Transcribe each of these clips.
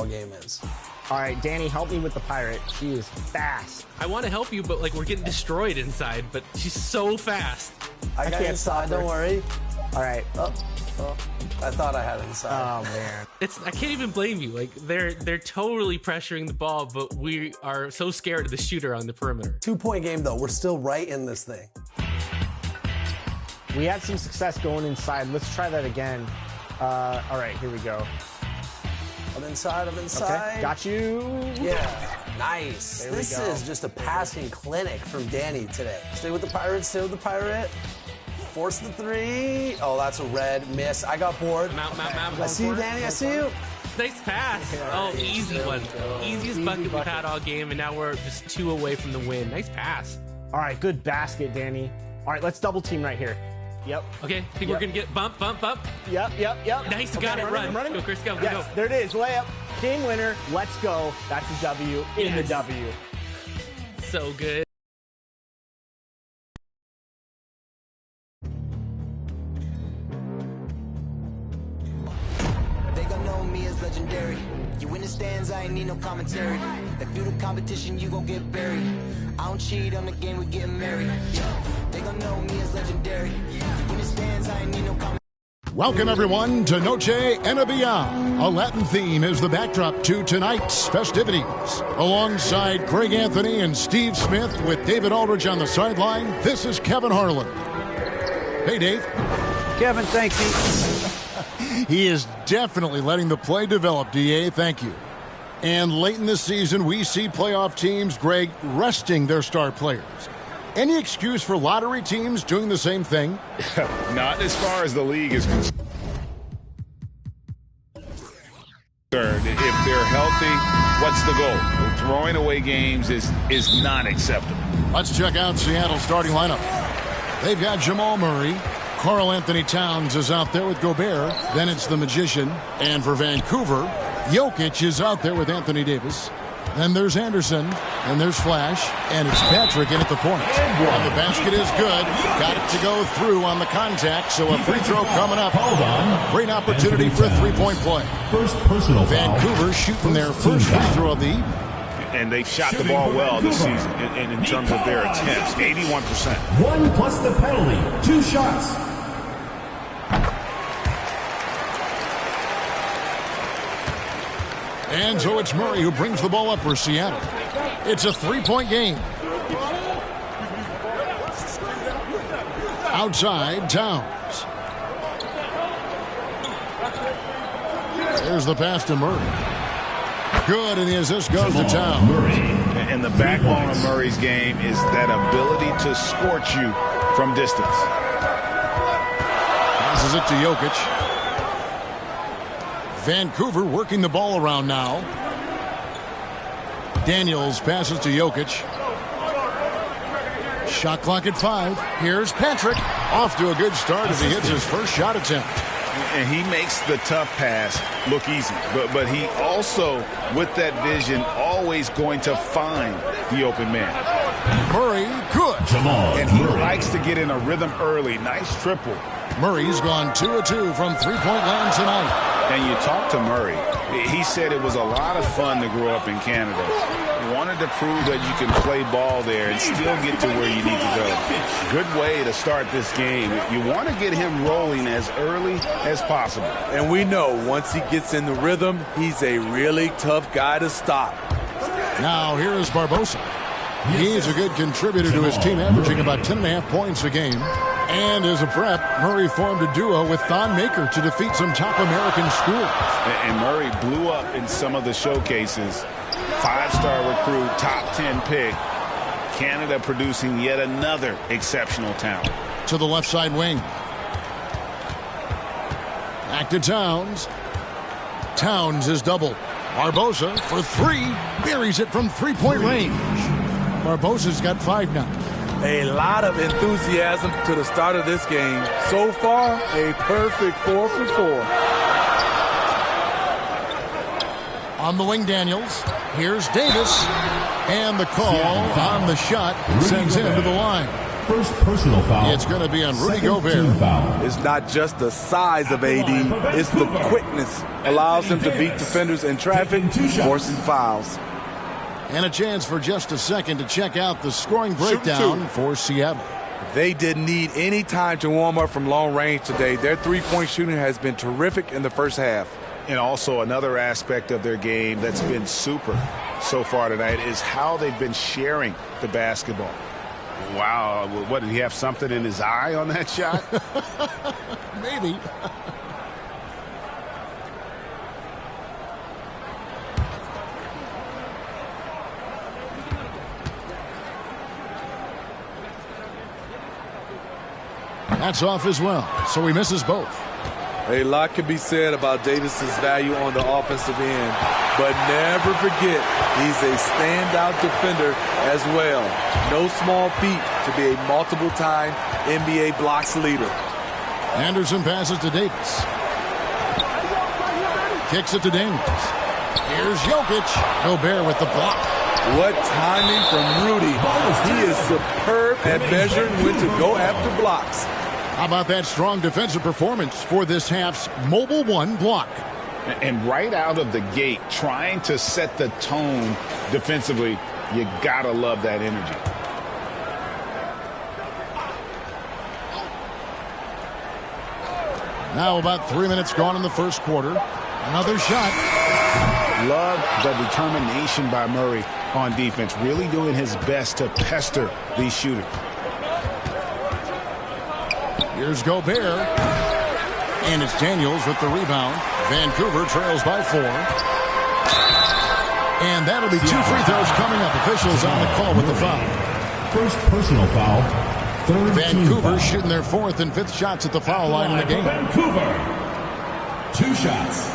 ball game is. All right, Danny, help me with the pirate. She is fast. I want to help you, but like we're getting destroyed inside. But she's so fast. I got inside. Don't worry. All right. Oh, I thought I had it inside. Oh man. I can't even blame you. Like they're totally pressuring the ball, but we are so scared of the shooter on the perimeter. 2-point game though. We're still right in this thing. We had some success going inside. Let's try that again. All right, here we go. I'm inside. Okay, got you. Yeah, nice. This is just a passing clinic from Danny today. Stay with the pirate. Force the three. Oh, that's a red miss. I got bored. Mount. I see you, Danny. I see you. Nice pass. Oh, easy one. Easiest bucket we've had all game, and now we're just 2 away from the win. Nice pass. All right, good basket, Danny. All right, let's double team right here. Yep. Okay, I think we're going to get bump. Yep. Nice, okay, got it, run. Running. Go, Chris, go. Yes, there it is, layup. Game winner, let's go. That's a W in the W. So good. They gon' know me as legendary. You in the stands, I ain't need no commentary. If you the competition, you gon' get buried. I don't cheat on the game, we getting married. They gon' know me as legendary. You in the stands, I ain't need no commentary. Welcome, everyone, to Noche Enabia. A Latin theme is the backdrop to tonight's festivities. Alongside Craig Anthony and Steve Smith with David Aldridge on the sideline, this is Kevin Harlan. Hey, Dave. Kevin, thank you. He is definitely letting the play develop, DA. Thank you. And late in the season, we see playoff teams, Greg, resting their star players. Any excuse for lottery teams doing the same thing? Not as far as the league is concerned. If they're healthy, what's the goal? Throwing away games is not acceptable. Let's check out Seattle's starting lineup. They've got Jamal Murray. Karl Anthony Towns is out there with Gobert. Then it's the Magician. And for Vancouver, Jokic is out there with Anthony Davis. Then there's Anderson, and there's Flash, and it's Patrick in at the point. And the basket is good. Got it to go through on the contact, so a free throw coming up. Great opportunity for a three-point play. First personal Vancouver shooting their first free throw of the evening. And they've shot the ball well this season in terms of their attempts, 81%. 1 plus the penalty, 2 shots. And so it's Murray who brings the ball up for Seattle. It's a three-point game. Outside, Towns. There's the pass to Murray. Good, and the assist goes to Towns. And the backbone of Murray's game is that ability to scorch you from distance. Passes it to Jokic. Vancouver working the ball around now. Daniels passes to Jokic. Shot clock at 5. Here's Patrick. Off to a good start as he hits his first shot attempt. And he makes the tough pass look easy. But he also, with that vision, always going to find the open man. Murray, good. And he likes to get in a rhythm early. Nice triple. Murray's gone 2 of 2 from three-point land tonight. And you talk to Murray. He said it was a lot of fun to grow up in Canada. Wanted to prove that you can play ball there and still get to where you need to go. Good way to start this game. You want to get him rolling as early as possible. And we know once he gets in the rhythm, he's a really tough guy to stop. Now here is Barbosa. He's a good contributor to his team, averaging about 10.5 points a game. And as a prep, Murray formed a duo with Thon Maker to defeat some top American schools. And Murray blew up in some of the showcases. 5-star recruit, top 10 pick. Canada producing yet another exceptional talent. To the left side wing. Back to Towns. Towns is double. Barbosa for 3. Buries it from three-point range. Barbosa's got 5 now. A lot of enthusiasm to the start of this game. So far, a perfect 4 for 4. On the wing, Daniels. Here's Davis. And the call on the shot sends him to the line. First personal foul. It's going to be on Rudy Second Gobert. team foul. It's not just the size of AD, it's the quickness. Allows him to beat defenders in traffic, forcing fouls. And a chance for just a second to check out the scoring breakdown for Seattle. They didn't need any time to warm up from long range today. Their three-point shooting has been terrific in the first half. And also another aspect of their game that's been super so far tonight is how they've been sharing the basketball. Wow, what, did he have something in his eye on that shot? Maybe. That's off as well, so he misses both. A lot can be said about Davis's value on the offensive end, but never forget he's a standout defender as well. No small feat to be a multiple-time NBA blocks leader. Anderson passes to Davis. Kicks it to Daniels. Here's Jokic. Gobert with the block. What timing from Rudy. He is superb at measuring when to go after blocks. How about that strong defensive performance for this half's Mobile One block? And right out of the gate, trying to set the tone defensively, you gotta love that energy. Now about 3 minutes gone in the first quarter. Another shot. Love the determination by Murray on defense, really doing his best to pester these shooters. Here's Gobert. And it's Daniels with the rebound. Vancouver trails by 4. And that'll be 2 free throws coming up. Officials on the call with the foul. First personal foul. Third Vancouver shooting their 4th and 5th shots at the foul line in the game. Vancouver. 2 shots.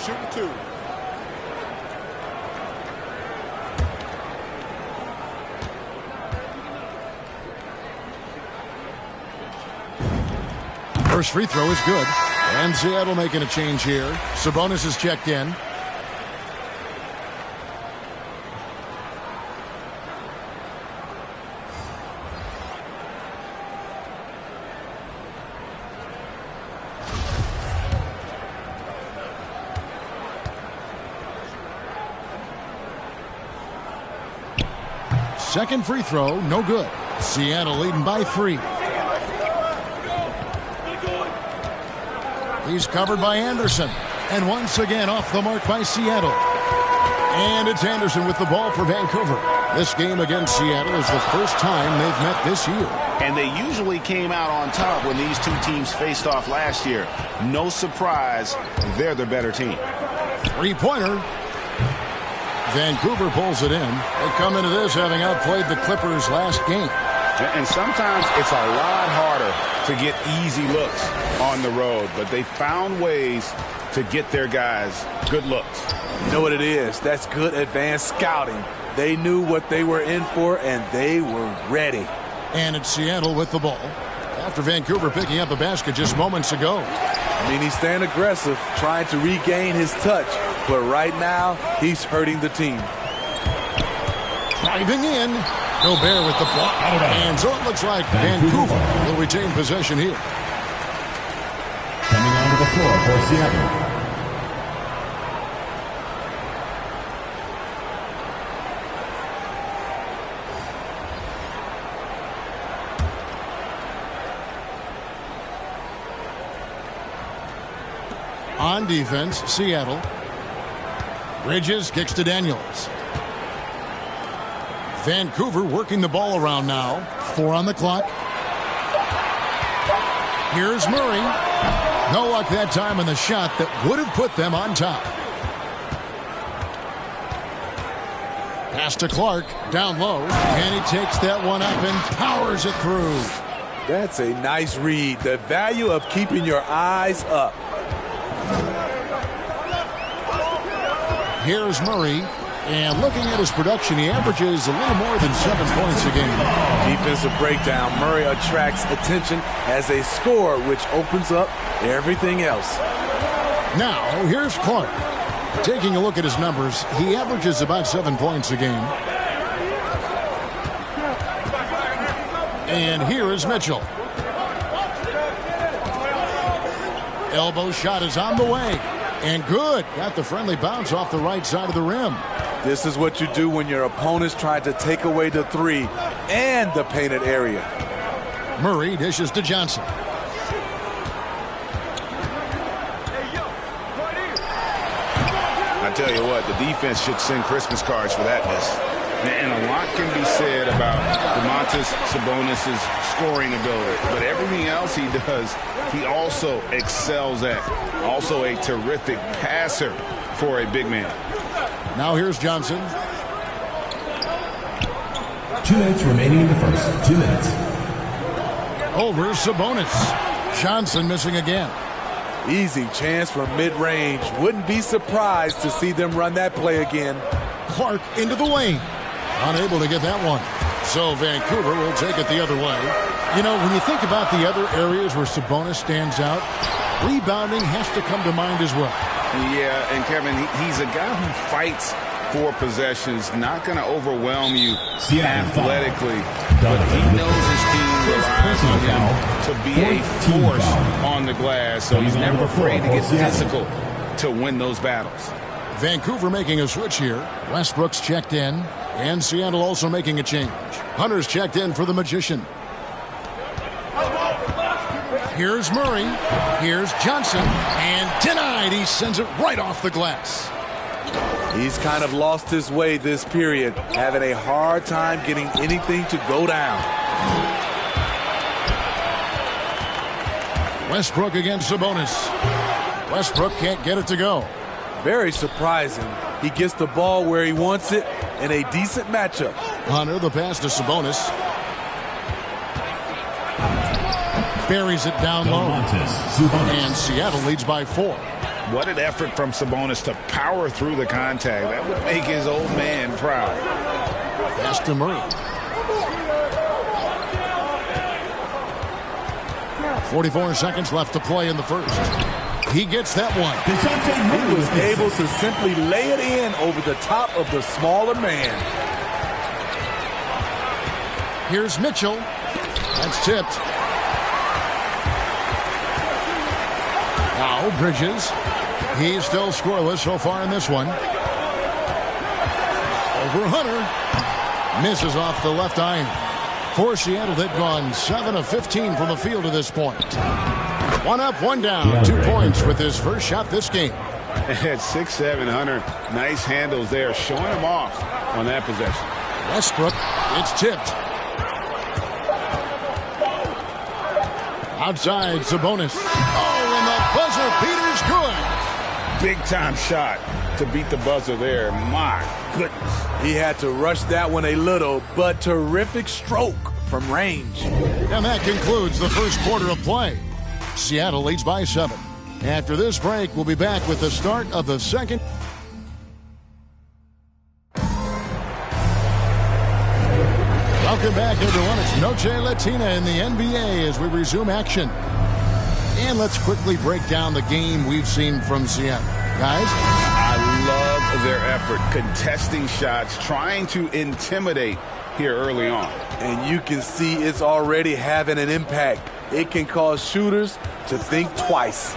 Shooting 2. First free throw is good. And Seattle making a change here. Sabonis is checked in. Second free throw, no good. Seattle leading by 3. He's covered by Anderson. And once again off the mark by Seattle. And it's Anderson with the ball for Vancouver. This game against Seattle is the first time they've met this year. And they usually came out on top when these two teams faced off last year. No surprise, they're the better team. Three-pointer. Vancouver pulls it in. They come into this having outplayed the Clippers last game. And sometimes it's a lot harder to get easy looks on the road, but they found ways to get their guys good looks. You know what it is? That's good advanced scouting. They knew what they were in for, and they were ready. And it's Seattle with the ball. After Vancouver picking up the basket just moments ago. I mean, he's staying aggressive, trying to regain his touch. But right now, he's hurting the team. Driving in. Gobert with the block. And so it looks like Vancouver will retain possession here. Coming onto the floor for Seattle. On defense, Seattle. Bridges kicks to Daniels. Vancouver working the ball around now. 4 on the clock. Here's Murray. No luck that time on the shot that would have put them on top. Pass to Clark, down low, and he takes that one up and powers it through. That's a nice read. The value of keeping your eyes up. Here's Murray, and looking at his production, he averages a little more than 7 points a game. Defensive breakdown. Murray attracts attention as a scorer, which opens up everything else. Now, here's Clark. Taking a look at his numbers, he averages about 7 points a game. And here is Mitchell. Elbow shot is on the way. And good. Got the friendly bounce off the right side of the rim. This is what you do when your opponent's trying to take away the three and the painted area. Murray dishes to Johnson. I tell you what, the defense should send Christmas cards for that miss. And a lot can be said about Domantas Sabonis' scoring ability. But everything else he does, he also excels at. Also a terrific passer for a big man. Now here's Johnson. 2 minutes remaining in the first. 2 minutes. Over Sabonis. Johnson missing again. Easy chance from mid-range. Wouldn't be surprised to see them run that play again. Clark into the lane. Unable to get that one. So Vancouver will take it the other way. You know, when you think about the other areas where Sabonis stands out, rebounding has to come to mind as well. Yeah, and Kevin, he's a guy who fights for possessions, not going to overwhelm you athletically, but he knows his team relies on him to be a force on the glass, so he's never afraid to get physical to win those battles. Vancouver making a switch here. Westbrook's checked in, and Seattle also making a change. Hunter's checked in for the Magician. Here's Murray. Here's Johnson. And denied. He sends it right off the glass. He's kind of lost his way this period, having a hard time getting anything to go down. Westbrook against Sabonis. Westbrook can't get it to go. Very surprising. He gets the ball where he wants it in a decent matchup. Hunter, the pass to Sabonis. Buries it down low. And Seattle leads by 4. What an effort from Sabonis to power through the contact. That would make his old man proud. Pass to Murray. 44 seconds left to play in the first. He gets that one. He was able to simply lay it in over the top of the smaller man. Here's Mitchell. That's tipped. Now Bridges. He's still scoreless so far in this one. Over Hunter. Misses off the left iron. For Seattle, they've gone 7 of 15 from the field to this point. 1 up, 1 down. 2 points with his first shot this game. At 6'7", Hunter, nice handles there, showing him off on that possession. Westbrook, it's tipped. Outside, Sabonis. Oh, and the buzzer beater's good. Big-time shot to beat the buzzer there. My goodness. He had to rush that one a little, but terrific stroke from range. And that concludes the first quarter of play. Seattle leads by 7. After this break, we'll be back with the start of the second. Welcome back, everyone. It's Noche Latina in the NBA as we resume action. And let's quickly break down the game we've seen from Seattle. Guys? I love their effort, contesting shots, trying to intimidate here early on. And you can see it's already having an impact. It can cause shooters to think twice.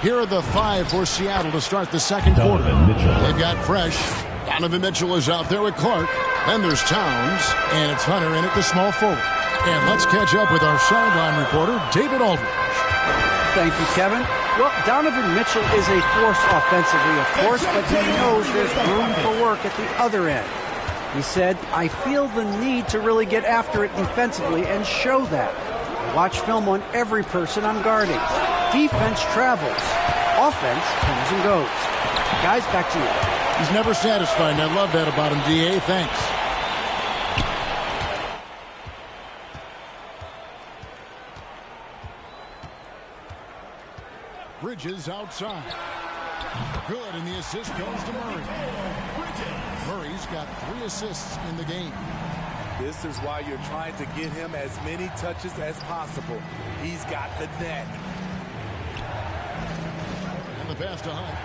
Here are the 5 for Seattle to start the second quarter. They've got Fresh. Donovan Mitchell is out there with Clark. Then there's Towns. And it's Hunter in at the small forward. And let's catch up with our sideline reporter, David Aldridge. Thank you, Kevin. Well, Donovan Mitchell is a force offensively, of course, but he knows there's room for work at the other end. He said, I feel the need to really get after it defensively and show that. I watch film on every person I'm guarding. Defense travels. Offense comes and goes. Guys, back to you. He's never satisfied, and I love that about him, D.A. Thanks. Bridges outside. Good, and the assist goes to Murray. Murray's got 3 assists in the game. This is why you're trying to get him as many touches as possible. He's got the net. And the pass to Hunt.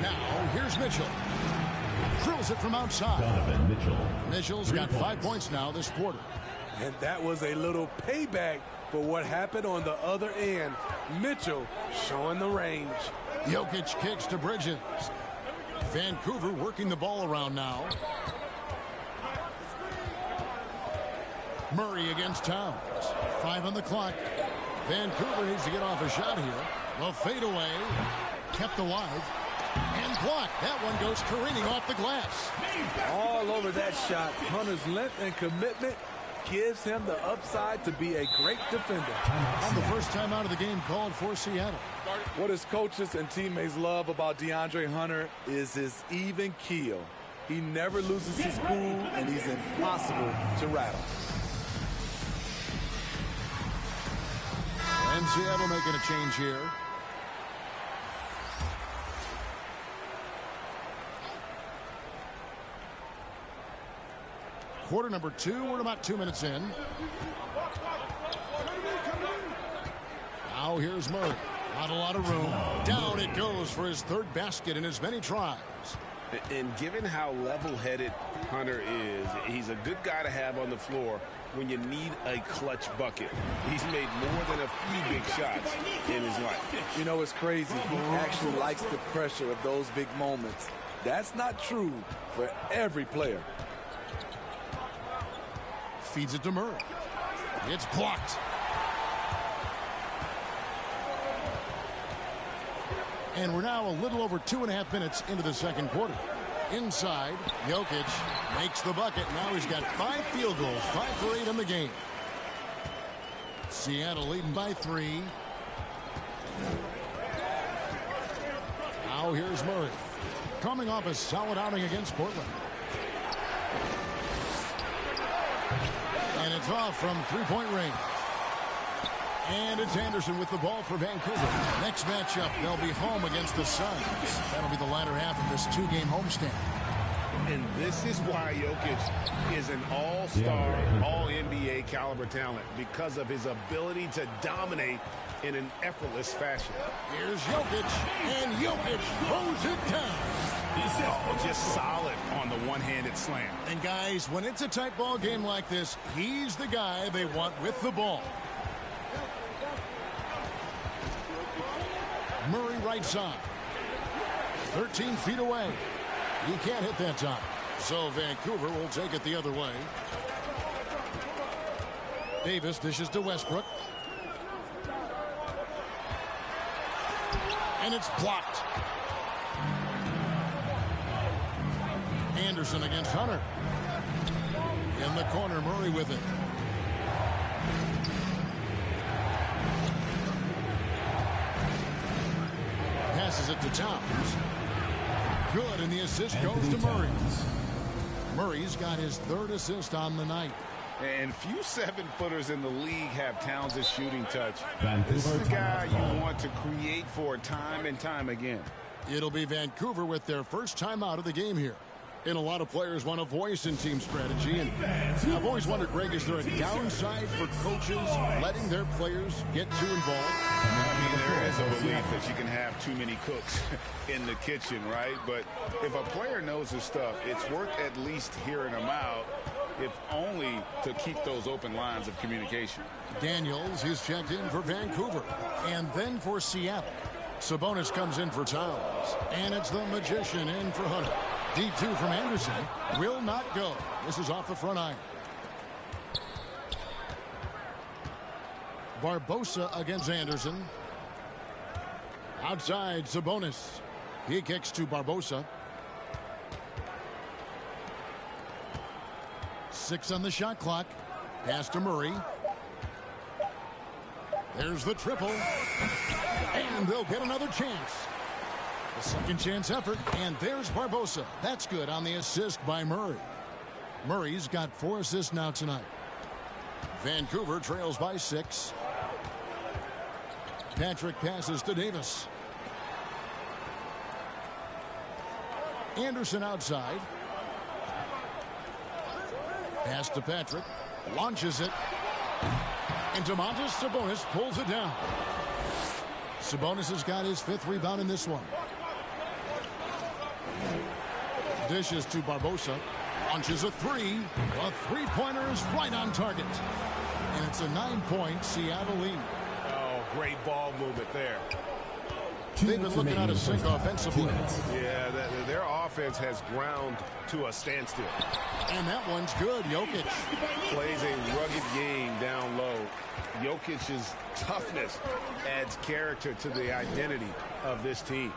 Now, here's Mitchell. Drills it from outside. Donovan Mitchell. Mitchell's got 5 points now this quarter. And that was a little payback for what happened on the other end. Mitchell showing the range. Jokic kicks to Bridges. Vancouver working the ball around now. Murray against Towns. 5 on the clock. Vancouver needs to get off a shot here. The fadeaway kept alive and blocked. That one goes careening off the glass. All over that shot. Hunter's length and commitment gives him the upside to be a great defender. And the first time out of the game called for Seattle. What his coaches and teammates love about DeAndre Hunter is his even keel. He never loses his cool, and he's impossible to rattle. And Seattle making a change here. Quarter number 2. We're about 2 minutes in. Now here's Murray. Not a lot of room. Down it goes for his 3rd basket in as many tries. And given how level-headed Hunter is, he's a good guy to have on the floor when you need a clutch bucket. He's made more than a few big shots in his life. You know, it's crazy. He actually likes the pressure of those big moments. That's not true for every player. Feeds it to Murray. It's blocked. And we're now a little over 2.5 minutes into the second quarter. Inside, Jokic makes the bucket. Now he's got 5 field goals, 5 for 8 in the game. Seattle leading by 3. Now here's Murray. Coming off a solid outing against Portland. And it's off from 3-point range. And it's Anderson with the ball for Vancouver. Next matchup, they'll be home against the Suns. That'll be the latter half of this 2-game homestand. And this is why Jokic is an all-star, all-NBA caliber talent, because of his ability to dominate in an effortless fashion. Here's Jokic, and Jokic throws it down. Just solid on the one-handed slam. And guys, when it's a tight ball game like this, he's the guy they want with the ball. Murray right side. 13 feet away. He can't hit that time. So Vancouver will take it the other way. Davis dishes to Westbrook. And it's blocked. Anderson against Hunter. In the corner, Murray with it. Passes it to Towns. Good, and the assist goes to Murray. Murray's got his 3rd assist on the night. And few 7-footers in the league have Towns' shooting touch. This is the guy you want to create for time and time again. It'll be Vancouver with their first time out of the game here. And a lot of players want a voice in team strategy. And I've always wondered, Greg, is there a downside for coaches letting their players get too involved? I mean, there is a belief that you can have too many cooks in the kitchen, right? But if a player knows his stuff, it's worth at least hearing them out, if only to keep those open lines of communication. Daniels is checked in for Vancouver. And then for Seattle, Sabonis comes in for Towns. And it's the Magician in for Hunter. D2 from Anderson will not go. This is off the front iron. Barbosa against Anderson. Outside, Sabonis. He kicks to Barbosa. 6 on the shot clock. Pass to Murray. There's the triple. And they'll get another chance. A second chance effort, and there's Barbosa. That's good on the assist by Murray. Murray's got 4 assists now tonight. Vancouver trails by 6. Patrick passes to Davis. Anderson outside. Pass to Patrick. Launches it. And Domantas Sabonis pulls it down. Sabonis has got his 5th rebound in this one. Dishes to Barbosa. Launches a three. A three-pointer is right on target. And it's a 9-point Seattle lead. Oh, great ball movement there. They've been looking out of sync offensively. Yeah, their offense has ground to a standstill. And that one's good. Jokic plays a rugged game down low. Jokic's toughness adds character to the identity of this team.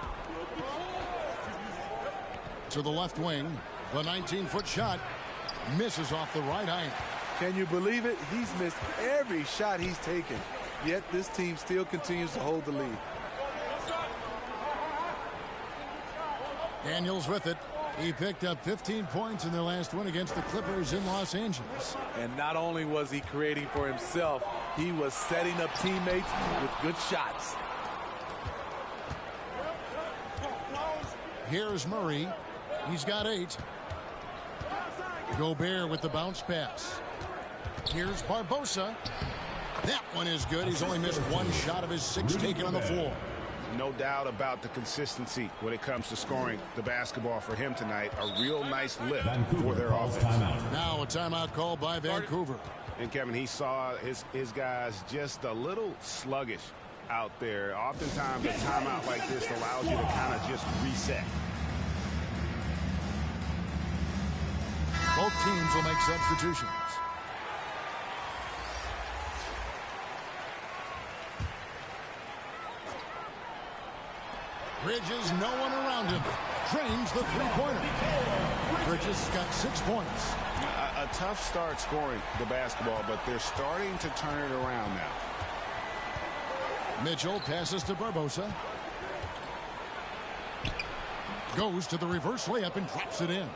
To the left wing, the 19-foot shot misses off the right eye. Can you believe it? He's missed every shot he's taken, yet this team still continues to hold the lead. Daniels with it. He picked up 15 points in their last win against the Clippers in Los Angeles. And not only was he creating for himself, he was setting up teammates with good shots. Here's Murray. He's got 8. Gobert with the bounce pass. Here's Barbosa. That one is good. He's only missed 1 shot of his 6 taken on the floor. No doubt about the consistency when it comes to scoring the basketball for him tonight. A real nice lift for their offense. Now a timeout called by Vancouver. And Kevin, he saw his guys just a little sluggish out there. Oftentimes a timeout like this allows you to kind of just reset. Both teams will make substitutions. Bridges, no one around him. Drains the three-pointer. Bridges got 6 points. A tough start scoring the basketball, but they're starting to turn it around now. Mitchell passes to Barbosa. Goes to the reverse layup and drops it in.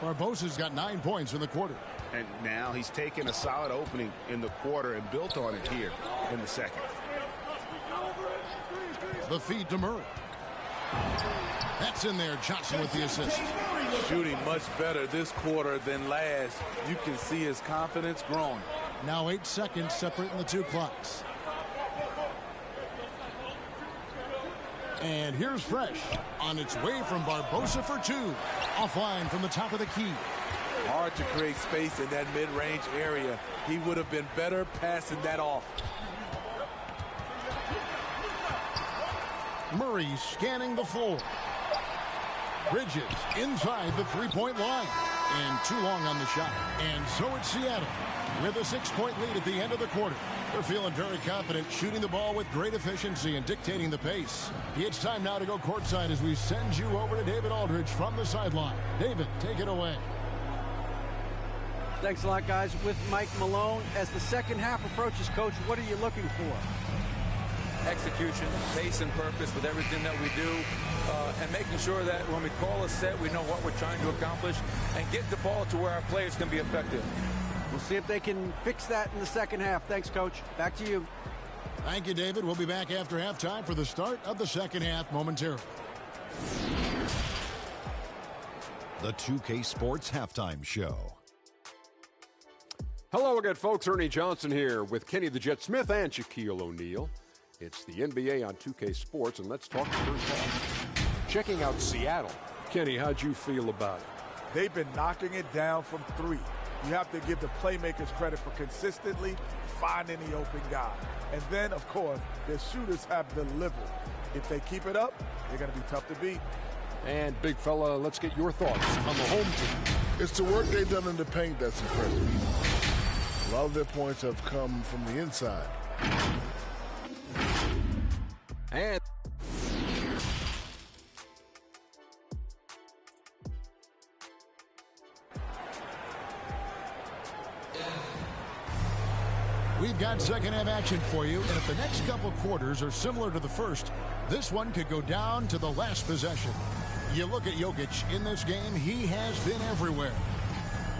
Barbosa's got 9 points in the quarter. And now he's taken a solid opening in the quarter and built on it here in the second. The feed to Murray. That's in there. Johnson with the assist. Shooting much better this quarter than last. You can see his confidence growing. Now 8 seconds separating the 2 clocks. And here's Fresh on its way from Barbosa for 2. Offline from the top of the key. Hard to create space in that mid-range area. He would have been better passing that off. Murray scanning the floor. Bridges inside the three-point line. And too long on the shot. And so it's Seattle with a 6-point lead at the end of the quarter. They're feeling very confident, shooting the ball with great efficiency and dictating the pace. It's time now to go courtside as we send you over to David Aldridge from the sideline. David, take it away. Thanks a lot, guys. With Mike Malone, as the second half approaches, Coach, what are you looking for? Execution, pace, and purpose with everything that we do, and making sure that when we call a set, we know what we're trying to accomplish, and get the ball to where our players can be effective. We'll see if they can fix that in the second half. Thanks, Coach. Back to you. Thank you, David. We'll be back after halftime for the start of the second half momentarily. The 2K Sports Halftime Show. Hello again, folks. Ernie Johnson here with Kenny the Jet Smith and Shaquille O'Neal. It's the NBA on 2K Sports, and let's talk the first half. Checking out Seattle. Kenny, how'd you feel about it? They've been knocking it down from 3. You have to give the playmakers credit for consistently finding the open guy. And then, of course, the shooters have delivered. If they keep it up, they're going to be tough to beat. And, big fella, let's get your thoughts on the home team. It's the work they've done in the paint that's impressive. A lot of their points have come from the inside. And we've got second half action for you, and if the next couple quarters are similar to the first, this one could go down to the last possession. You look at Jokic in this game, he has been everywhere.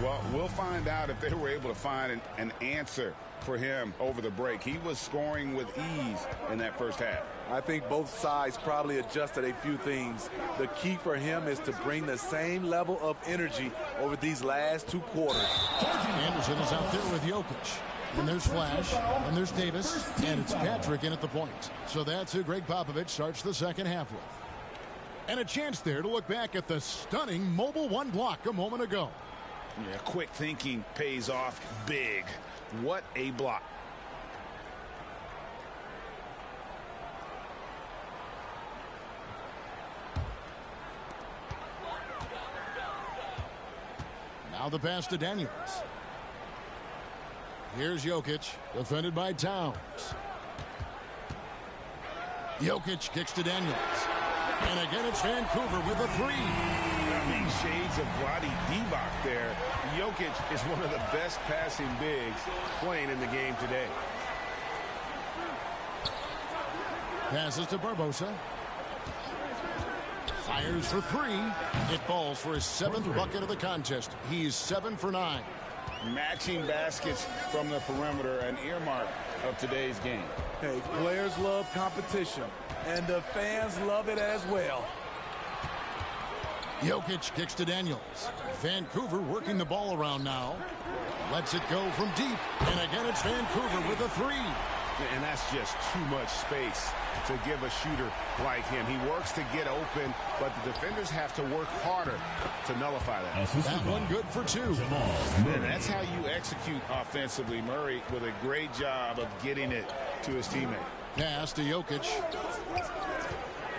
Well, we'll find out if they were able to find an answer for him over the break. He was scoring with ease in that first half. I think both sides probably adjusted a few things. The key for him is to bring the same level of energy over these last 2 quarters. Anderson is out there with Jokic. And there's Flash, and there's Davis, and it's Patrick in at the point. So that's who Greg Popovich starts the second half with. And a chance there to look back at the stunning Mobile One block a moment ago. Yeah, quick thinking pays off big. What a block. Now the pass to Daniels. Here's Jokic, defended by Towns. Jokic kicks to Daniels. And again, it's Vancouver with a three. I mean, shades of Vlade Divac there. Jokic is one of the best passing bigs playing in the game today. Passes to Barbosa. Fires for three. It falls for his 7th bucket of the contest. He's 7 for 9. Matching baskets from the perimeter, an earmark of today's game. Hey, players love competition, and the fans love it as well. Jokic kicks to Daniels. Vancouver working the ball around now. Lets it go from deep. And again, it's Vancouver with a three. And that's just too much space to give a shooter like him. He works to get open, but the defenders have to work harder to nullify that. That one good for 2. And that's how you execute offensively. Murray with a great job of getting it to his teammate. Pass to Jokic.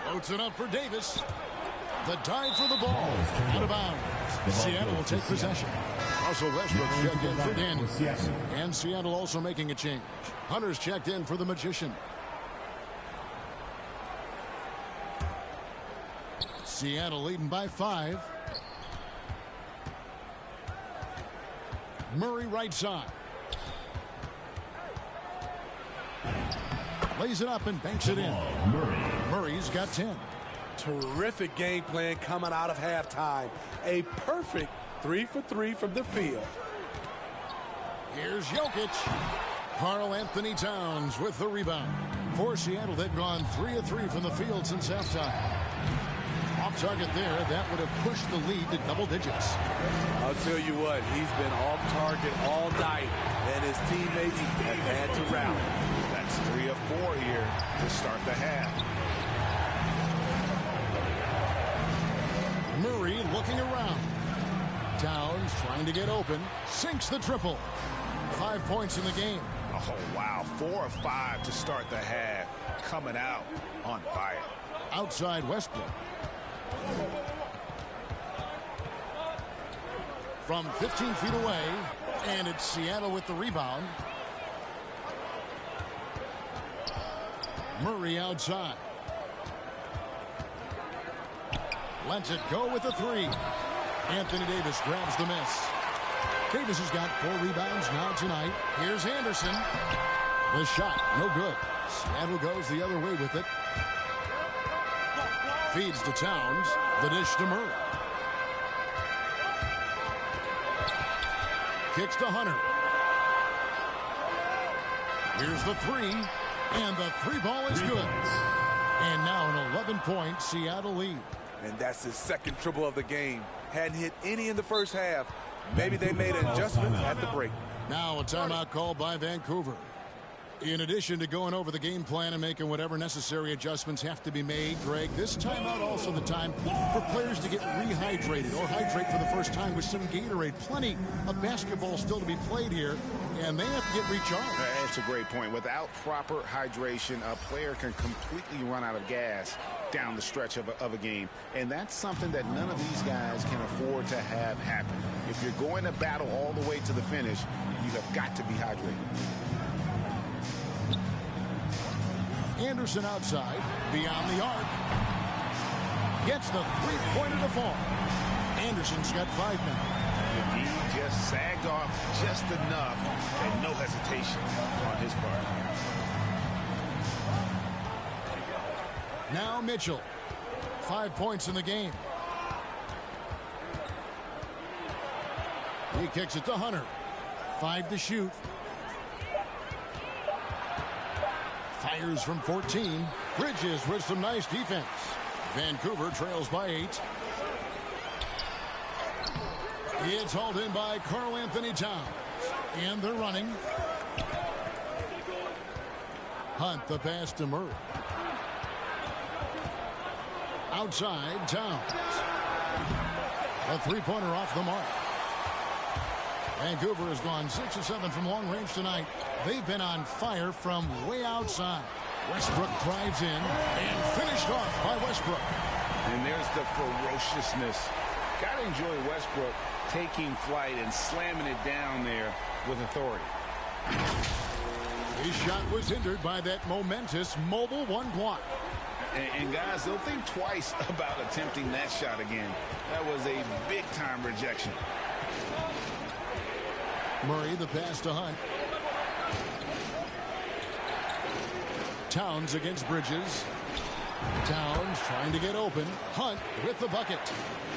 Floats it up for Davis. The dive for the ball. Out of bounds. Seattle will take possession. Russell Westbrook checked in for Daniels. And Seattle also making a change. Hunter's checked in for the Magician. Seattle leading by 5. Murray right side. Lays it up and banks it in. Murray's got 10. Terrific game plan coming out of halftime. A perfect 3 for 3 from the field. Here's Jokic. Karl Anthony Towns with the rebound. For Seattle, they've gone 3 of 3 from the field since halftime. Off target there, that would have pushed the lead to double digits. I'll tell you what, he's been off target all night, and his teammates have had to rally. That's 3 of 4 here to start the half. Murray looking around. Towns trying to get open. Sinks the triple. 5 points in the game. Oh, wow. 4 of 5 to start the half. Coming out on fire. Outside Westbrook. From 15 feet away. And it's Seattle with the rebound. Murray outside. Lets it go with a three. Anthony Davis grabs the miss. Davis has got 4 rebounds now tonight. Here's Anderson. The shot, no good. Seattle goes the other way with it. Feeds to Towns. The dish to Murray. Kicks to Hunter. Here's the three. And the 3 ball is good. And now an 11-point Seattle lead. And that's his 2nd triple of the game. Hadn't hit any in the first half. Maybe they made adjustments at the break. Now a timeout called by Vancouver. In addition to going over the game plan and making whatever necessary adjustments have to be made, Greg, this timeout also the time for players to get rehydrated or hydrate for the first time with some Gatorade. Plenty of basketball still to be played here, and they have to get recharged. That's a great point. Without proper hydration, a player can completely run out of gas down the stretch of a game, and that's something that none of these guys can afford to have happen. If you're going to battle all the way to the finish, you have got to be hydrated. Anderson outside, beyond the arc. Gets the three-pointer to fall. Anderson's got 5 now. He just sagged off just enough and no hesitation on his part. Now Mitchell. 5 points in the game. He kicks it to Hunter. 5 to shoot. Fires from 14. Bridges with some nice defense. Vancouver trails by 8. It's hauled in by Karl Anthony Towns. And they're running. Hunt the pass to Murray. Outside, Towns. A three-pointer off the mark. Vancouver has gone 6 of 7 from long range tonight. They've been on fire from way outside. Westbrook drives in and finished off by Westbrook. And there's the ferociousness. Got to enjoy Westbrook taking flight and slamming it down there with authority. His shot was hindered by that momentous mobile one block. And guys, they'll think twice about attempting that shot again. That was a big-time rejection. Murray, the pass to Hunt. Towns against Bridges. Towns trying to get open. Hunt with the bucket.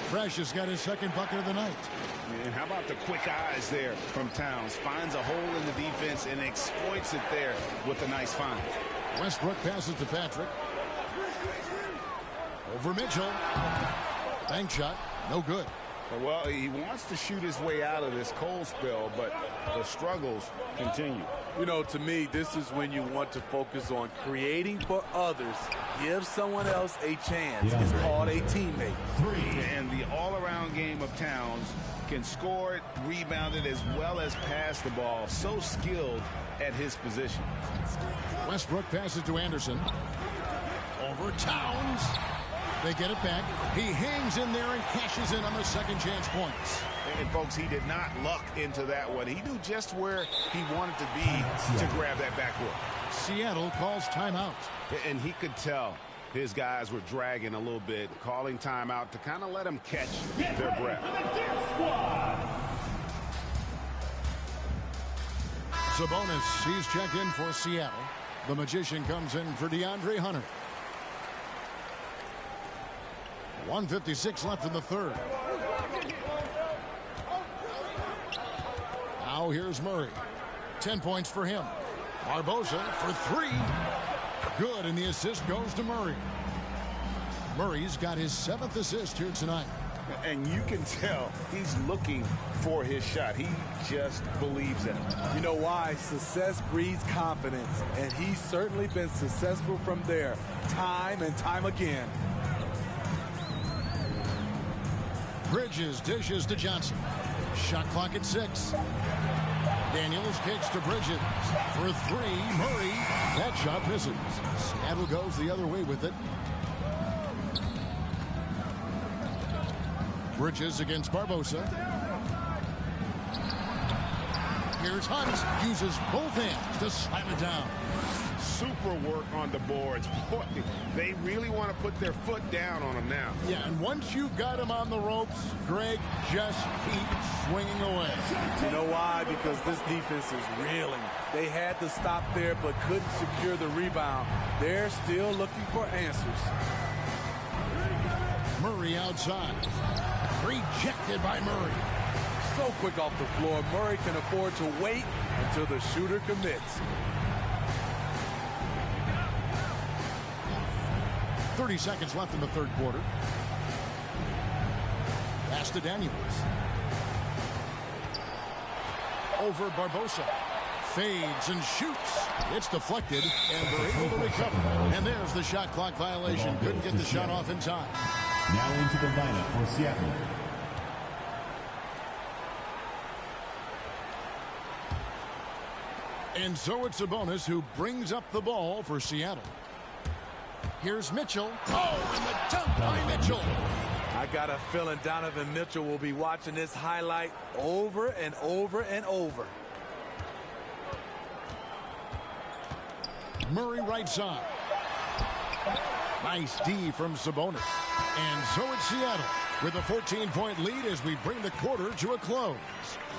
Fresh has got his second bucket of the night. And how about the quick eyes there from Towns? Finds a hole in the defense and exploits it there with a nice find. Westbrook passes to Patrick. Over Mitchell. Bank shot. No good. Well, he wants to shoot his way out of this cold spell, but the struggles continue. You know, to me, this is when you want to focus on creating for others. Give someone else a chance. It's called a teammate. And the all-around game of Towns can score it, rebound it, as well as pass the ball. So skilled at his position. Westbrook passes to Anderson. Over Towns. They get it back. He hangs in there and cashes in on the second chance points. And folks, he did not luck into that one. He knew just where he wanted to be to grab that backwood. Seattle calls timeout. And he could tell his guys were dragging a little bit, calling timeout to kind of let them catch their breath. Sabonis, he's checked in for Seattle. The Magician comes in for DeAndre Hunter. 1:56 left in the third. Now here's Murray. 10 points for him. Barbosa for 3. Good, and the assist goes to Murray. Murray's got his 7th assist here tonight. And you can tell he's looking for his shot. He just believes in it. You know why? Success breeds confidence, and he's certainly been successful from there, time and time again. Bridges dishes to Johnson. Shot clock at 6. Daniels kicks to Bridges. For 3, Murray. That shot misses. Seattle goes the other way with it. Bridges against Barbosa. Here's Hunt. Uses both hands to slam it down. Super work on the boards. Boy, they really want to put their foot down on him now. Yeah, and once you've got him on the ropes, Greg, just keep swinging away. You know why? Because this defense is reeling. They had to stop there but couldn't secure the rebound. They're still looking for answers. Murray outside. Rejected by Murray. So quick off the floor, Murray can afford to wait until the shooter commits. 30 seconds left in the third quarter. Pass to Daniels. Over Barbosa. Fades and shoots. It's deflected, and they're able to recover. And there's the shot clock violation. Couldn't get the shot off in time. Now into the lineup for Seattle. And so it's Sabonis who brings up the ball for Seattle. Here's Mitchell. Oh, and the dunk by Mitchell. I got a feeling Donovan Mitchell will be watching this highlight over and over and over. Murray right side. Nice D from Sabonis. And so it's Seattle with a 14-point lead as we bring the quarter to a close.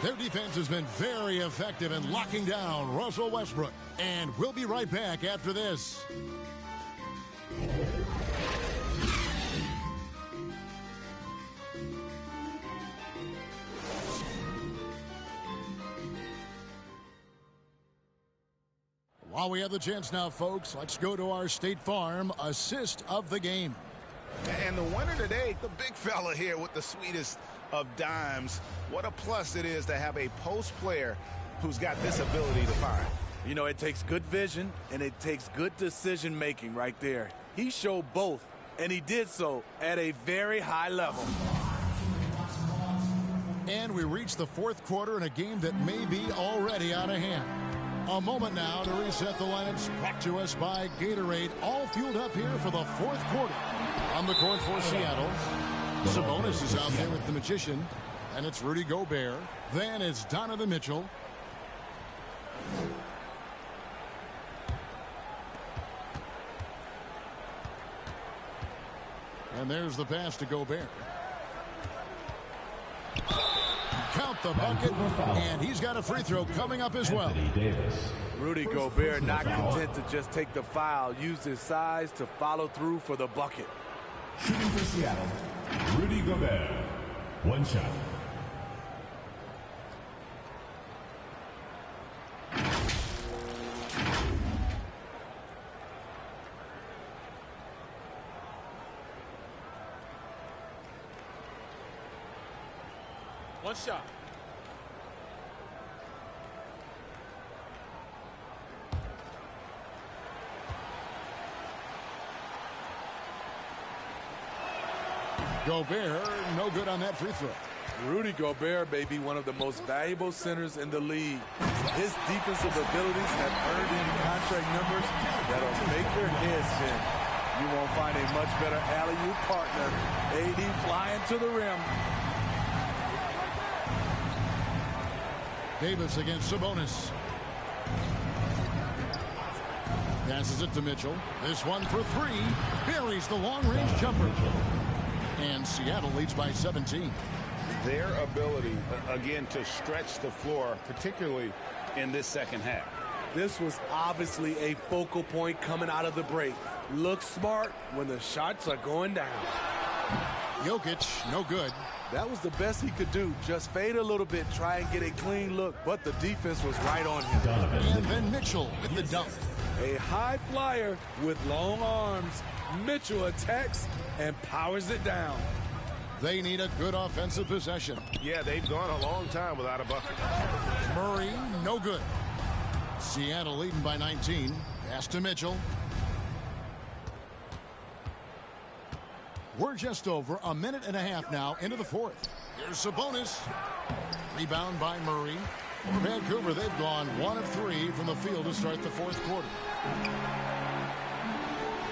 Their defense has been very effective in locking down Russell Westbrook. And we'll be right back after this. While we have the chance now, folks, let's go to our State Farm assist of the game. And the winner today, the big fella here with the sweetest of dimes. What a plus it is to have a post player who's got this ability to find. You know, it takes good vision and it takes good decision making right there. He showed both and he did so at a very high level. And we reach the fourth quarter in a game that may be already out of hand. A moment now to reset the lineups, brought to us by Gatorade, all fueled up here for the fourth quarter. On the court for Seattle, Sabonis is out there with the Magician, and it's Rudy Gobert. Then it's Donovan Mitchell. And there's the pass to Gobert. Count the bucket, and he's got a free throw coming up as well. Rudy Gobert not content to just take the foul, used his size to follow through for the bucket. Shooting for Seattle, Rudy Gobert. One shot. One shot. Gobert, no good on that free throw. Rudy Gobert may be one of the most valuable centers in the league. His defensive abilities have earned him contract numbers that'll make your head spin. You won't find a much better alley-oop partner. AD flying to the rim. Davis against Sabonis. Passes it to Mitchell. This one for three. Buries the long-range jumper. And Seattle leads by 17. Their ability, again, to stretch the floor, particularly in this second half. This was obviously a focal point coming out of the break. Look smart when the shots are going down. Jokic, no good. That was the best he could do. Just fade a little bit, try and get a clean look, but the defense was right on him. And then Mitchell with the dunk. A high flyer with long arms. Mitchell attacks and powers it down. They need a good offensive possession. Yeah, they've gone a long time without a bucket. Murray, no good. Seattle leading by 19. Pass to Mitchell. We're just over a minute and a half now into the fourth. Here's Sabonis. Rebound by Murray. For Vancouver, they've gone 1 of 3 from the field to start the fourth quarter.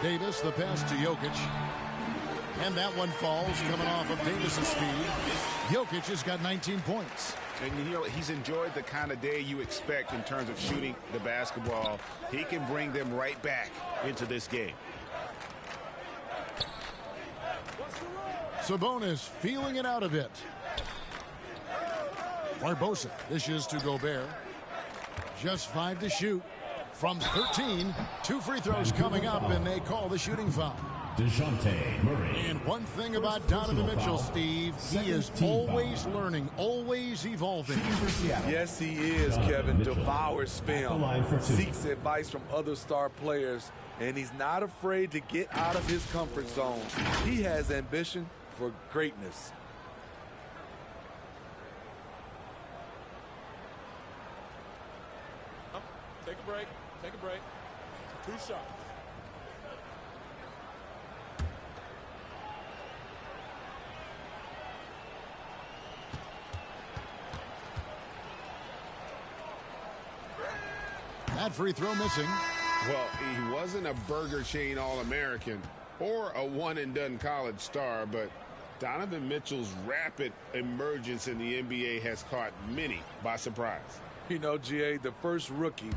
Davis, the pass to Jokic. And that one falls coming off of Davis's speed. Jokic has got 19 points. And you know, he's enjoyed the kind of day you expect in terms of shooting the basketball. He can bring them right back into this game. Sabonis feeling it out a bit. Barbosa dishes to Gobert. Just 5 to shoot. From 13, 2 free throws coming up, and they call the shooting foul. DeJounte Murray. And one thing about Donovan Mitchell, Steve, he is always learning, always evolving. Yes, he is, Kevin. Devours film, seeks advice from other star players, and he's not afraid to get out of his comfort zone. He has ambition for greatness. Take a break. Take a break. 2 shots. That free throw missing. Well, he wasn't a Burger Chain All-American or a one-and-done college star, but Donovan Mitchell's rapid emergence in the NBA has caught many by surprise. You know, GA, the first rookie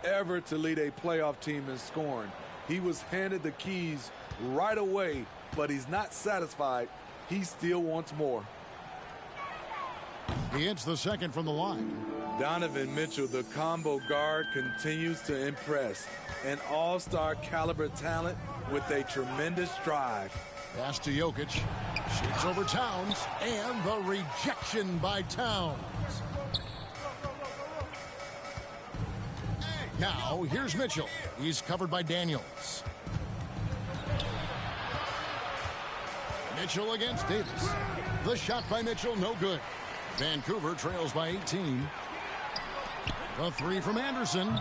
ever to lead a playoff team in scoring. He was handed the keys right away, but he's not satisfied. He still wants more. He hits the second from the line. Donovan Mitchell, the combo guard, continues to impress. An all-star caliber talent with a tremendous drive. Pass to Jokic. Shoots over Towns. And the rejection by Towns. Now, here's Mitchell. He's covered by Daniels. Mitchell against Davis. The shot by Mitchell, no good. Vancouver trails by 18. The 3 from Anderson.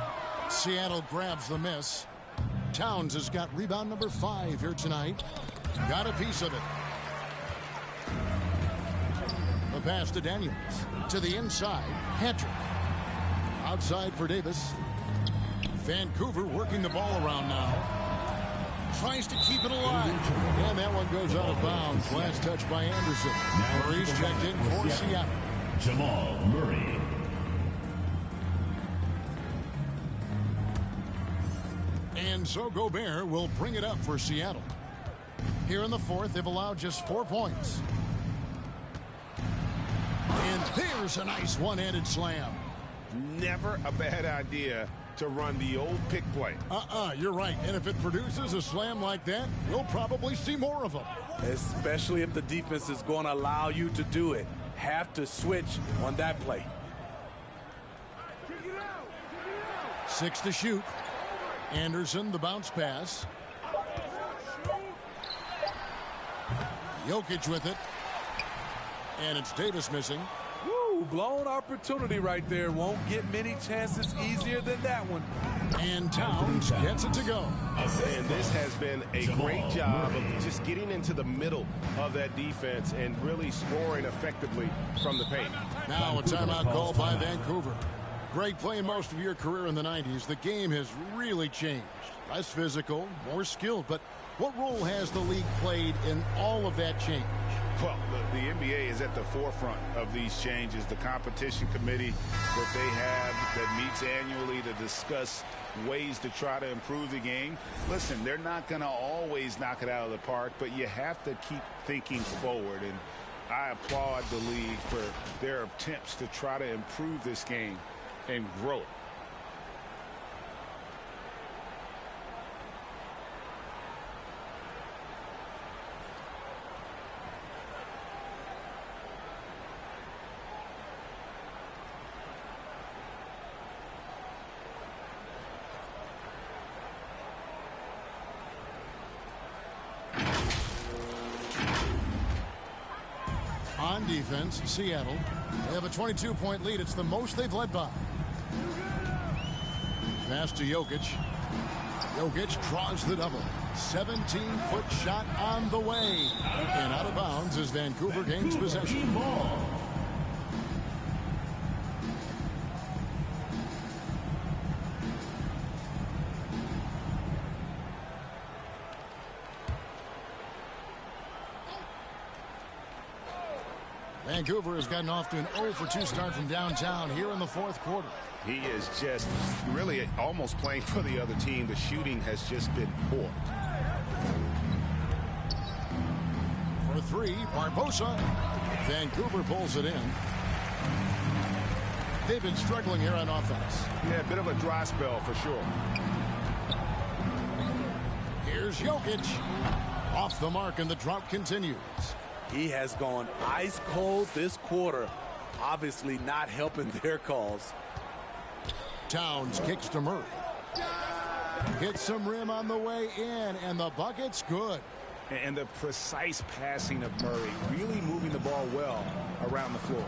Seattle grabs the miss. Towns has got rebound number 5 here tonight. Got a piece of it. The pass to Daniels. To the inside. Hedrick. Outside for Davis. Vancouver working the ball around now. Tries to keep it alive. And that one goes out of bounds. Last touch by Anderson. Murray's checked in for Seattle. Jamal Murray. And so Gobert will bring it up for Seattle. Here in the fourth, they've allowed just 4 points. And there's a nice one-handed slam. Never a bad idea to run the old pick play. You're right. And if it produces a slam like that, we'll probably see more of them. Especially if the defense is going to allow you to do it. Have to switch on that play. 6 to shoot. Anderson, the bounce pass. Jokic with it. And it's Davis missing. Woo, blown opportunity right there. Won't get many chances easier than that one. And Towns gets it to go. And this has been a great job of just getting into the middle of that defense and really scoring effectively from the paint. Now a timeout call by Vancouver. Greg, playing most of your career in the 90s, the game has really changed. Less physical, more skilled, but what role has the league played in all of that change? Well, the NBA is at the forefront of these changes. The competition committee that they have that meets annually to discuss ways to try to improve the game. Listen, they're not going to always knock it out of the park, but you have to keep thinking forward. And I applaud the league for their attempts to try to improve this game and grow it. On defense, Seattle. They have a 22-point lead. It's the most they've led by. Pass to Jokic. Jokic draws the double. 17-foot shot on the way. And out of bounds as Vancouver gains possession. Vancouver has gotten off to an 0-for-2 start from downtown here in the fourth quarter. He is just really almost playing for the other team. The shooting has just been poor. For three, Barbosa. Vancouver pulls it in. They've been struggling here on offense. Yeah, a bit of a dry spell for sure. Here's Jokic. Off the mark, and the drought continues. He has gone ice cold this quarter. Obviously not helping their cause. Towns kicks to Murray. Hits some rim on the way in, and the bucket's good. And the precise passing of Murray, really moving the ball well around the floor.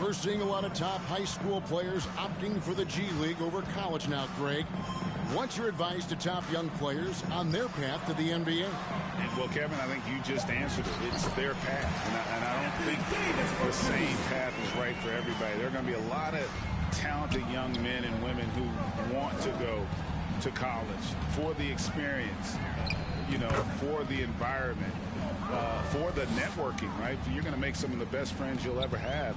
We're seeing a lot of top high school players opting for the G League over college now, Greg. What's your advice to top young players on their path to the NBA? Well, Kevin, I think you just answered it. It's their path. And I don't think the same path is right for everybody. There are going to be a lot of talented young men and women who want to go to college for the experience, you know, for the environment, for the networking, right? You're going to make some of the best friends you'll ever have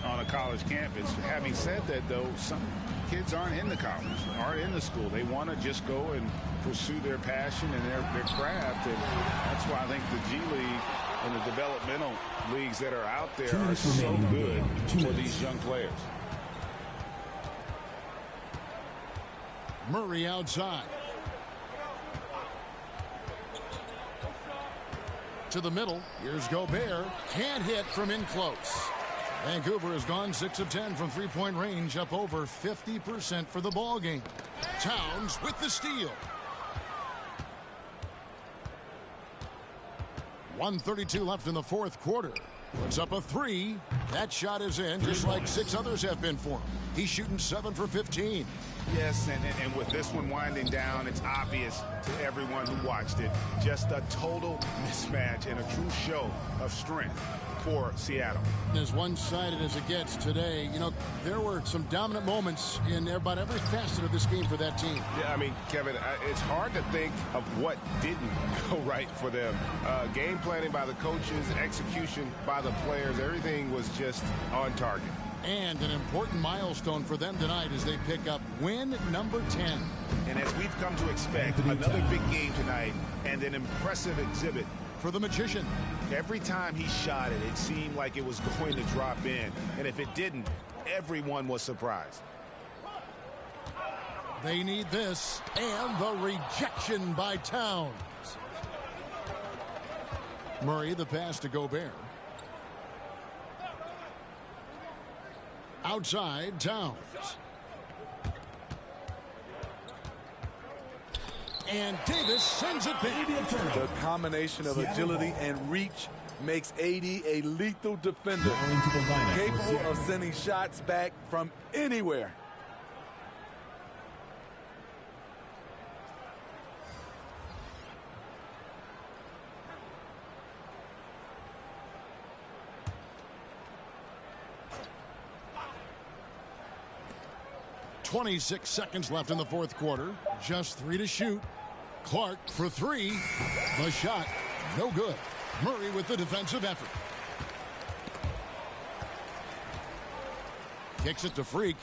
on a college campus. Having said that, though, some kids aren't in the college, aren't in the school. They want to just go and pursue their passion and their craft, and that's why I think the G League and the developmental leagues that are out there are so good for these young players. Murray outside. To the middle. Here's Gobert. Can't hit from in close. Vancouver has gone 6 of 10 from three-point range, up over 50% for the ball game. Towns with the steal. 1:32 left in the fourth quarter. Puts up a 3. That shot is in, just like 6 others have been for him. He's shooting 7 for 15. Yes, and with this one winding down, it's obvious to everyone who watched it. Just a total mismatch and a true show of strength for Seattle. As one-sided as it gets today, you know, there were some dominant moments in about every facet of this game for that team. Yeah, I mean, Kevin, it's hard to think of what didn't go right for them. Game planning by the coaches, execution by the players, everything was just on target. And an important milestone for them tonight as they pick up win number 10. And as we've come to expect, another big game tonight and an impressive exhibit for the Magician. Every time he shot it, it seemed like it was going to drop in. And if it didn't, everyone was surprised. They need this, and the rejection by Towns. Murray, the pass to Gobert. Outside, Towns. And Davis sends it back. The combination of agility and reach makes AD a lethal defender, capable of sending shots back from anywhere. .26 seconds left in the fourth quarter. Just 3 to shoot. Clark for 3. The shot, no good. Murray with the defensive effort. Kicks it to Freak.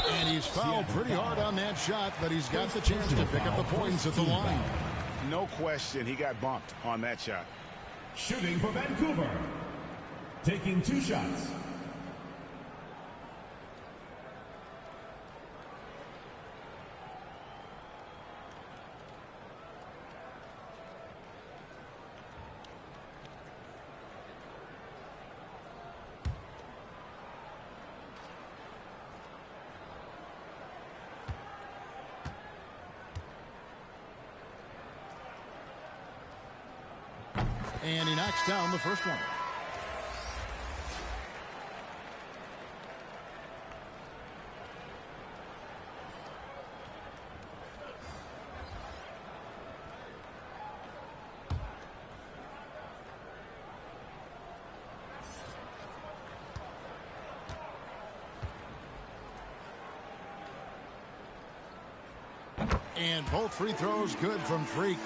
And he's fouled pretty hard on that shot, but he's got the chance to pick up the points at the line. No question, he got bumped on that shot. Shooting for Vancouver. Taking 2 shots. And he knocks down the first one. And both free throws good from Freak.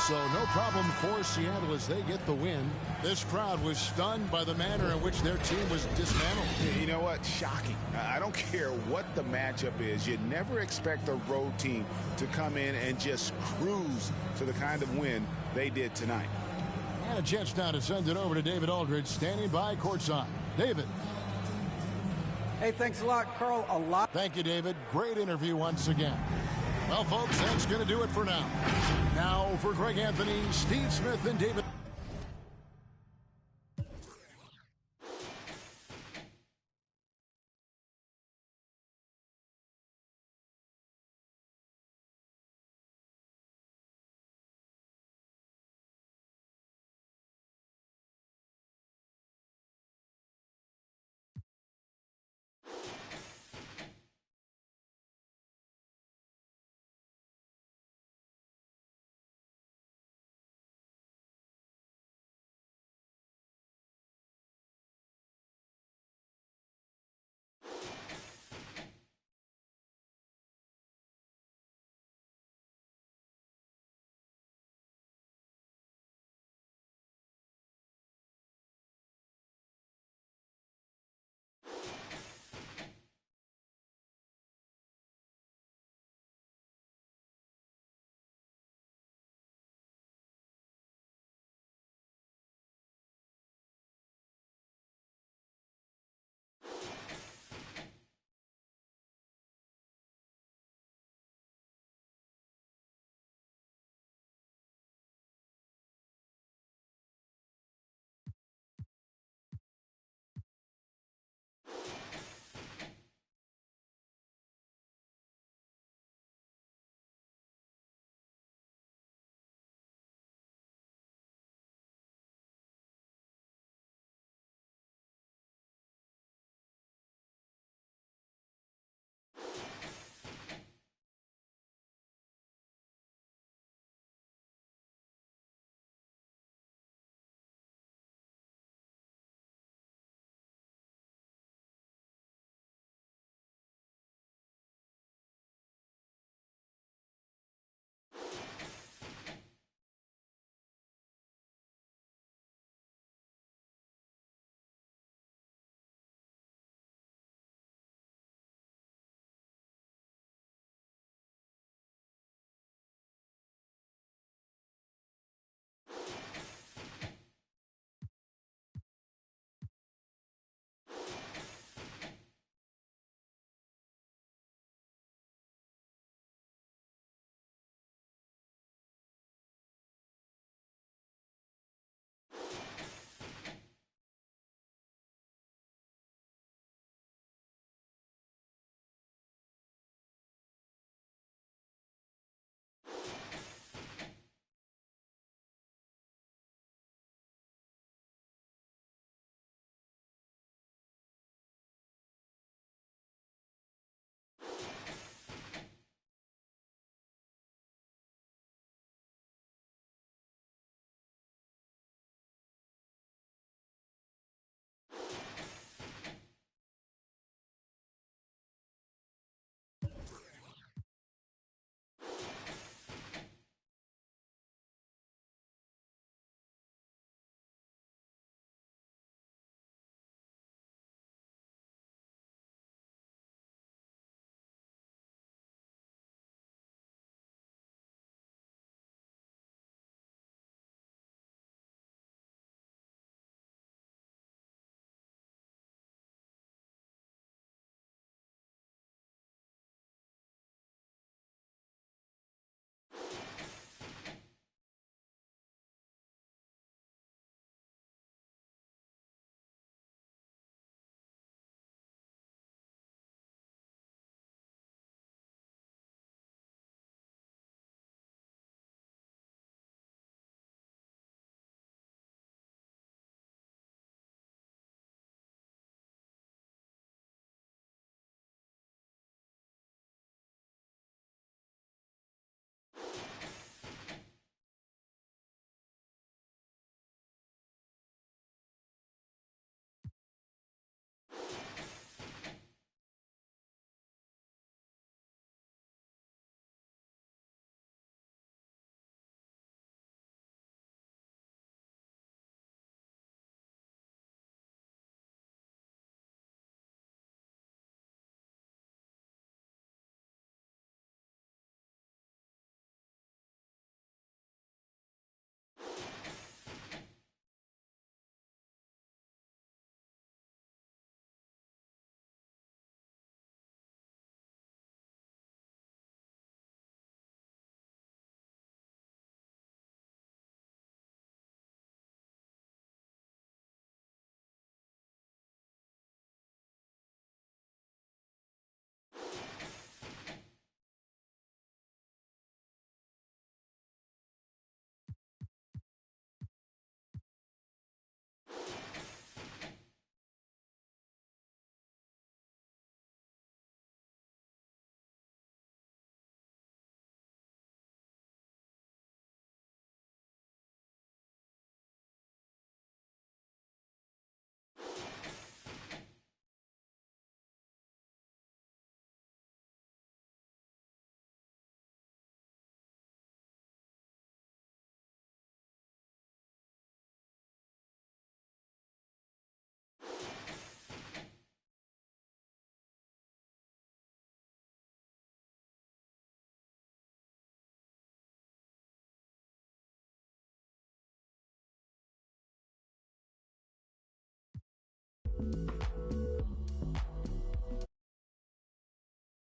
So no problem for Seattle as they get the win. This crowd was stunned by the manner in which their team was dismantled. You know what? Shocking. I don't care what the matchup is. You never expect a road team to come in and just cruise to the kind of win they did tonight. And a chance now to send it over to David Aldridge, standing by courtside. David. Hey, thanks a lot, Carl. A lot. Thank you, David. Great interview once again. Well, folks, that's going to do it for now. Now for Greg Anthony, Steve Smith, and David.